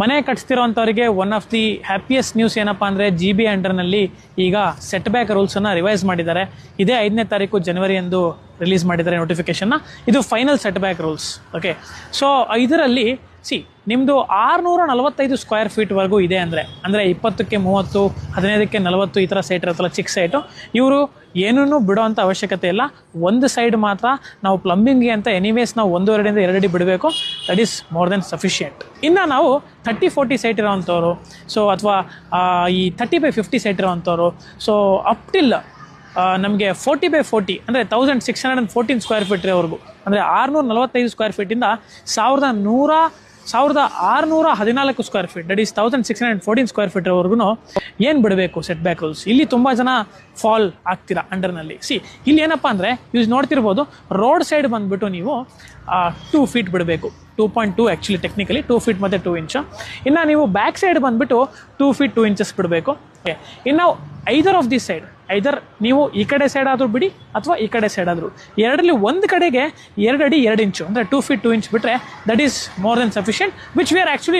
ಮನೆ ಕಟ್ಸ್ತಿರೋಂಥವ್ರಿಗೆ one of the happiest news ಏನಪ್ಪ ಅಂದರೆ GB ಅಂಡರ್ನಲ್ಲಿ ಈಗ ಸೆಟ್ ಬ್ಯಾಕ್ ರೂಲ್ಸನ್ನು ರಿವೈಸ್ ಮಾಡಿದ್ದಾರೆ. ಇದೇ 5ನೇ ತಾರೀಕು ಜನವರಿ ಎಂದು ರಿಲೀಸ್ ಮಾಡಿದ್ದಾರೆ ನೋಟಿಫಿಕೇಷನ್ನ. ಇದು final set back rules. Okay, so ಇದರಲ್ಲಿ ನಿಮ್ಮದು 645 ಸ್ಕ್ವೇರ್ ಫೀಟ್ವರೆಗೂ ಇದೆ ಅಂದರೆ 20ಕ್ಕೆ 30, 15ಕ್ಕೆ 40 ಈ ಥರ ಸೈಟ್ ಇರುತ್ತಲ್ಲ, ಚಿಕ್ಕ ಸೈಟು, ಇವರು ಏನೂ ಬಿಡೋವಂಥ ಅವಶ್ಯಕತೆ ಇಲ್ಲ. ಒಂದು ಸೈಡ್ ಮಾತ್ರ ನಾವು ಪ್ಲಂಬಿಂಗ್ಗೆ ಅಂತ ಎನಿವೇಸ್ ನಾವು 1.5 ಇಂದ 2 ಅಡಿ ಬಿಡಬೇಕು. That is more than sufficient. ಇನ್ನು ನಾವು 30-40 ಸೈಟ್ ಇರೋವಂಥವ್ರು, ಸೊ ಅಥವಾ ಈ 30/50 ಸೈಟ್ ಇರೋವಂಥವ್ರು, ಸೊ ಅಪ್ ಟಿಲ್ ನಮಗೆ 40/40 ಅಂದರೆ 1614 ಸ್ಕ್ವೇರ್ ಫೀಟ್ ಇರೋವರೆಗೂ, ಅಂದರೆ 645 ಸ್ಕ್ವೇರ್ ಫೀಟಿಂದ 1614 square feet, that is 1614 square feet ವರೆಗೂ ಏನು ಬಿಡಬೇಕು ಸೆಟ್ ಬ್ಯಾಕ್ ರೂಲ್ಸ್. ಇಲ್ಲಿ ತುಂಬ ಜನ ಫಾಲ್ ಆಗ್ತೀರಾ ಅಂಡರ್ನಲ್ಲಿ. ಇಲ್ಲಿ ಏನಪ್ಪ ಅಂದರೆ ನೋಡ್ತಿರ್ಬೋದು, ರೋಡ್ ಸೈಡ್ ಬಂದುಬಿಟ್ಟು ನೀವು 2 ಫೀಟ್ ಬಿಡಬೇಕು. 2.2 ಆ್ಯಕ್ಚುಲಿ ಟೆಕ್ನಿಕಲಿ 2 ಫೀಟ್ ಮತ್ತು 2 ಇಂಚು. ಇನ್ನು ನೀವು ಬ್ಯಾಕ್ ಸೈಡ್ ಬಂದುಬಿಟ್ಟು 2 ಫೀಟ್ 2 ಇಂಚಸ್ ಬಿಡಬೇಕು. ಓಕೆ, ಇನ್ನು ಐದರ್ ಆಫ್ ದಿ ಸೈಡ್, ಐದರ್ ನೀವು ಈ ಕಡೆ ಸೈಡ್ ಆದರೂ ಬಿಡಿ ಅಥವಾ ಈ ಕಡೆ ಸೈಡ್ ಆದರೂ, ಎರಡರಲ್ಲಿ ಒಂದು ಕಡೆಗೆ 2 ಅಡಿ 2 ಇಂಚು ಅಂದರೆ 2 ಫೀಟ್ 2 ಇಂಚ್ ಬಿಟ್ಟರೆ that is more than sufficient, which we are actually